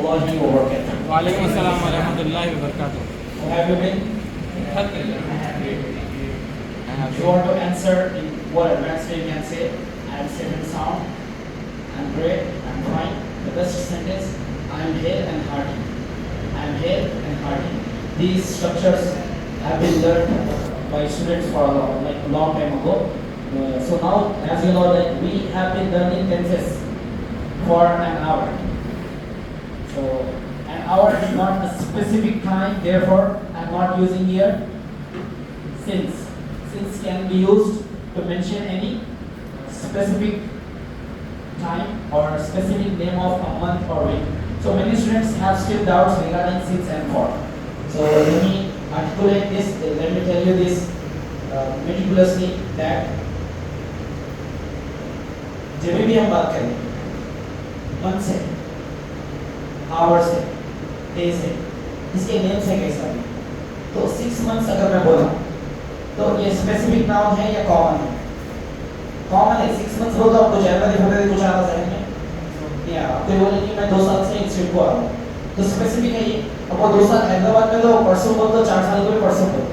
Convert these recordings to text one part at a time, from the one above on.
warahmatullahi wabarakatuh. वालेकुम अस्सलाम वरहमतुल्लाहि वबरकातुह. How have you been? If you want to answer in what advanced way you can say, I am safe and sound, I am great, I am fine. The best sentence, I am hale and hearty. I am hale and hearty. These structures have been learned by students for a long time ago. So now, as you know, that we have been learning tenses for an hour. So an hour is not a specific time, therefore I am not using here since. Since can be used to mention any specific time or specific name of a month or week. So many students have still doubts regarding since and for. So let me articulate this, let me tell you this meticulously that जब भी हम बात करें month से, our से, day से, इसके name से कैसा भी, तो 6 months अगर मैं बोला तो ये स्पेसिफिक नाउन है या कॉमन है? कॉमन है। 6 months बोल तो आपको जनवरी फरवरी कुछ आता है नहीं या कोई बोले कि मैं 2 साल से इंस्टीट्यूट को आ रहा हूँ तो स्पेसिफिक है ये। अब वो 2 साल हैदराबाद में तो परसों बोल तो 4 साल को भी परसों बोल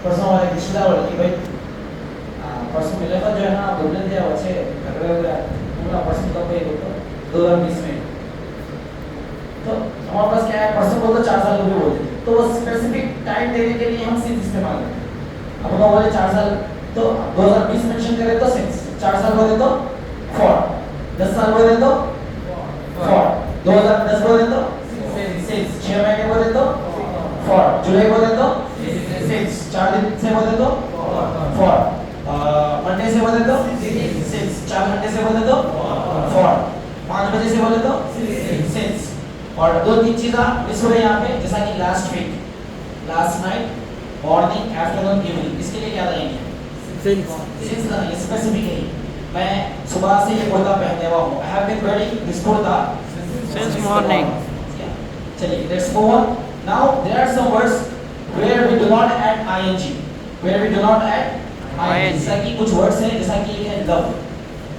परसों वाले रिश्तेदार बोले कि भाई परसों मिले था जो है ना बोलने दिया बच्चे अगले परसों का कोई 2020 में तो हमारे पास क्या है परसों बोल तो 4 साल को भी बोलते तो वो स्पेसिफिक टाइम देने के लिए हम सिंस इस्तेमाल करते हैं। अब हम बोले 4 साल तो 2020 मेंशन करें तो सिंस, 4 साल बोले तो फॉर, 10 साल बोले तो फॉर, 2010 बोले तो सिंस, 6 महीने बोले तो फॉर, जुलाई बोले तो सिंस, 4 दिन से बोले तो फॉर, मंडे से बोले तो सिंस, 4 घंटे से बोले तो फॉर, 5 बजे से बोले तो सिंस। और 2-3 चीज़ें मिस हो रही हैं यहाँ पे जैसा कि last week, last night, morning, afternoon, evening, इसके लिए क्या रहेंगे? सिंस रहेंगे, स्पेसिफिक है। मैं सुबह से ये कुर्ता पहने हुआ हूँ। I have been wearing this kurta Since morning. चलिए, let's go on. Now there are some words where we do not add ing. Where we do not add ing. जैसा कि कुछ words हैं, जैसा कि एक है love.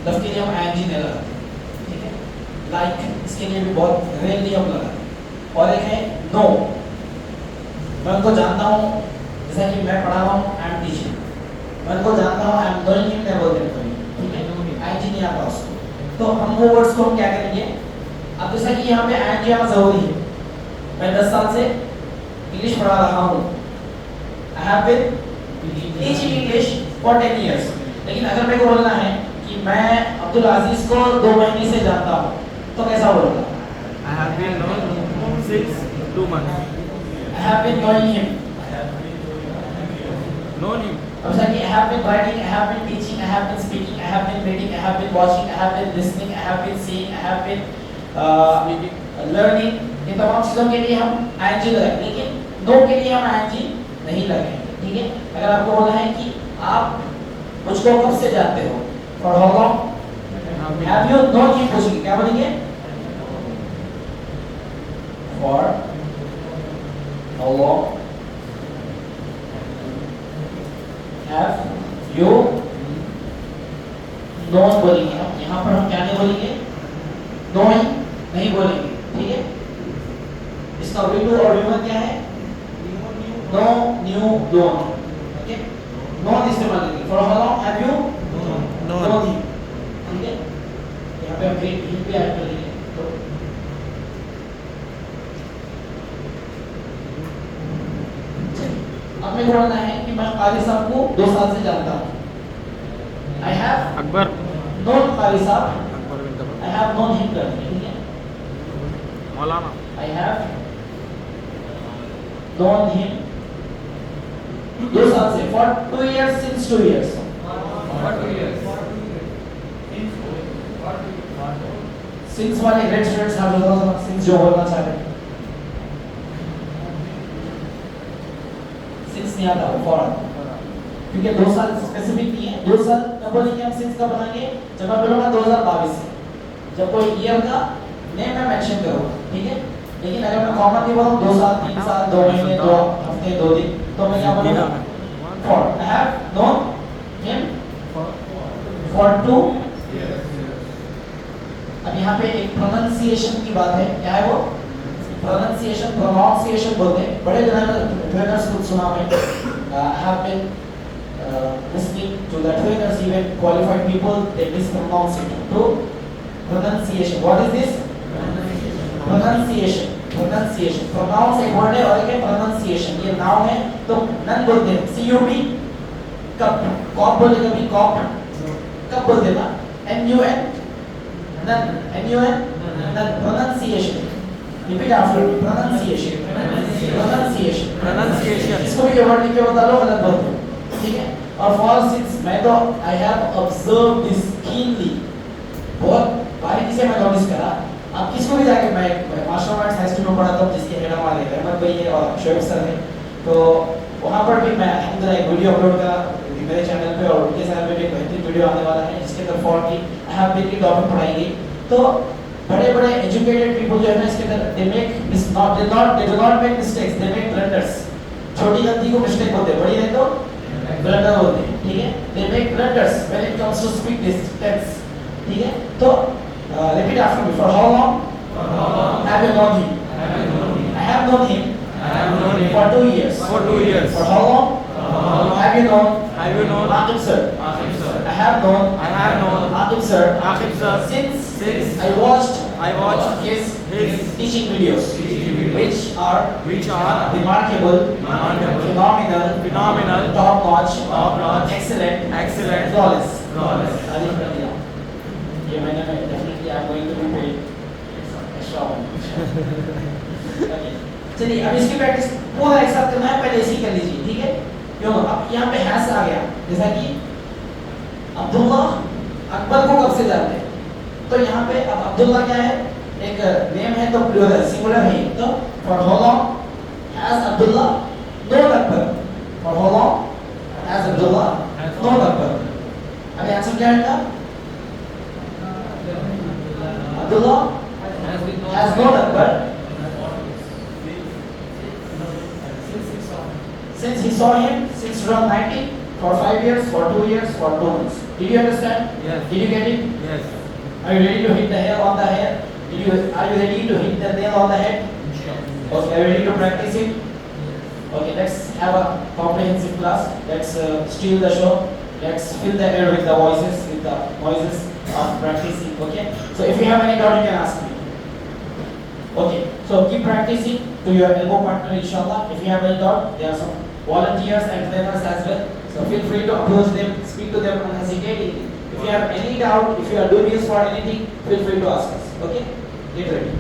Love के लिए हम ing नहीं लगाते, ठीक है? Like इसके लिए भी बहुत rarely हम लगाते। और एक है no. मैं उनको जानता हूँ, जैसा कि मैं पढ़ा रहा हूँ, I am teaching. मैं उनको जानता हूँ, I am knowing him, मैं बोल देता हूँ, ठीक है? ing नहीं आता उसको। तो हम वो words को हम क्या करेंगे? अब जैसा कि यहाँ पे ing आना जरूरी है। मैं 10 साल से इंग्लिश पढ़ा रहा हूँ। I have been teaching English for 10 years. लेकिन अगर मेरे को बोलना है कि मैं अब्दुल अजीज को 2 महीने से जानता हूँ, तो कैसा बोलूँगा? I have been known since 2 months. I have been knowing him. Known him. अब जैसा कि I have been writing, I have been teaching, I have been speaking, I have been reading, I have been watching, I have been listening, I have been seeing, I have been learning. इन तमाम चीज़ों के लिए हम ing लगाएंगे, लेकिन no के लिए हम ing नहीं लगाएंगे, ठीक है? अगर आपको बोलना है कि आप मुझको कब से जानते हो? For how long? Have you known him? पूछेंगे, क्या बोलेंगे? For how long have you known बोलेंगे हम। यहाँ पर हम क्या नहीं बोलेंगे? knowing नहीं बोलेंगे, ठीक है? इसका V2 और V1 क्या है? No, new, known, okay? known इस्तेमाल करेंगे। For how long have you known him? ठीक है? यहाँ पे हम him भी ऐड करेंगे। तो अब मैं बोलना है कि मैं काली साहब को 2 साल से जानता हूँ। I have Akbar. known काली साहब, अकबर बिन तबा. I have known him करके, ठीक है? मौलाना. I have known him 2 साल से, for 2 years, since 2 years. Since वाले great students have since जो बोलना चाह रहे हैं। since नहीं आता वो फॉरन, क्योंकि 2 साल स्पेसिफिक नहीं है। 2 साल कब बोलेंगे हम since कब बनाएंगे? जब मैं बोलूँगा 2022 से, जब कोई ईयर का नेम मैं मेंशन करूँगा, ठीक है? लेकिन अगर मैं कॉमन नहीं बोलूँ 2 साल, 3 साल, 2 महीने, 2 हफ्ते, 2 दिन, तो मैं क्या बोलूँगा? For I have known him for 2 अब यहाँ पे एक प्रोनाउंसिएशन की बात है, क्या है वो? प्रोनाउंसिएशन बोलते हैं। बड़े ट्रेनर्स को सुना मैं, have been listening to the trainers, even qualified people, they mispronounce it to pronunciation. What is this? Pronunciation. Pronounce एक word है और एक है pronunciation. ये noun है तो नन बोलते हैं, CUP, कप, कॉप बोले कभी कॉप, कब बोलते हैं ना? NUN, nun, NUN, nun, pronunciation. Repeat after me, pronunciation. इसको भी ये word लिख के बता लो, गलत बोलते हैं, ठीक है? और for since मैं तो I have observed this keenly, बहुत बारीकी से मैं नोटिस करा। अब किसको भी जाके मैं मास्टरमाइंड्स हाई स्कूल में पढ़ाता हूँ, जिसके हेड हमारे रहमत भाई है और शोएब सर है, तो वहाँ पर भी मैं अल्हम्दुलिल्लाह एक वीडियो अपलोड करा मेरे चैनल पे, और उनके चैनल पे भी एक बेहतरीन वीडियो आने वाला है जिसके अंदर 40 I have been की टॉपिक पढ़ाई गई। तो बड़े-बड़े एजुकेटेड पीपल जो है ना, इसके अंदर they do not make mistakes, they make blunders। छोटी गलती को मिस्टेक बोलते हैं, बड़ी नहीं तो ब्लंडर बोलते हैं, ठीक है? They make blunders when it comes to speak this tense, ठीक है? तो repeat after me, for how long have you known him? I have known him for 2 years. For 2 years. For how long have you known Aqib sir? I have known Aqib sir since I watched his teaching videos, which are remarkable, phenomenal, top notch, excellent, flawless. ये महीने में definitely I'm going to be paid extra amount. चलिए अब इसकी practice पूरा एक साथ करना है, पहले इसी कर लीजिए, ठीक है? क्यों? अब यहाँ पे हैस आ गया, जैसा कि अब्दुल्ला अकबर को कब से जानते हैं? तो यहाँ पे अब अब्दुल्ला क्या है? एक नेम है तो प्लूरल सिंगुलर है, तो for how long has Abdullah known Akbar? For how long has Abdullah known Akbar? अभी आंसर क्या है? Abdullah has known Akbar since he saw him since around 90, for 5 years, for 2 years, for 2 months. Did you understand? Yes. Did you get it? Yes. Are you ready to hit the nail on the head? Are you ready to hit the nail on the head? Okay, are you ready to practice it? Okay, let's have a comprehensive class. Let's steal the show. Let's fill the air with the voices, with the noises of practicing. Okay. So if you have any doubt, you can ask me. Okay. So keep practicing to your elbow partner, inshallah. If you have any doubt, there are some volunteers and trainers as well. So feel free to approach them, speak to them unhesitatingly. If you have any doubt, if you are dubious for anything, feel free to ask us. Okay? Get ready.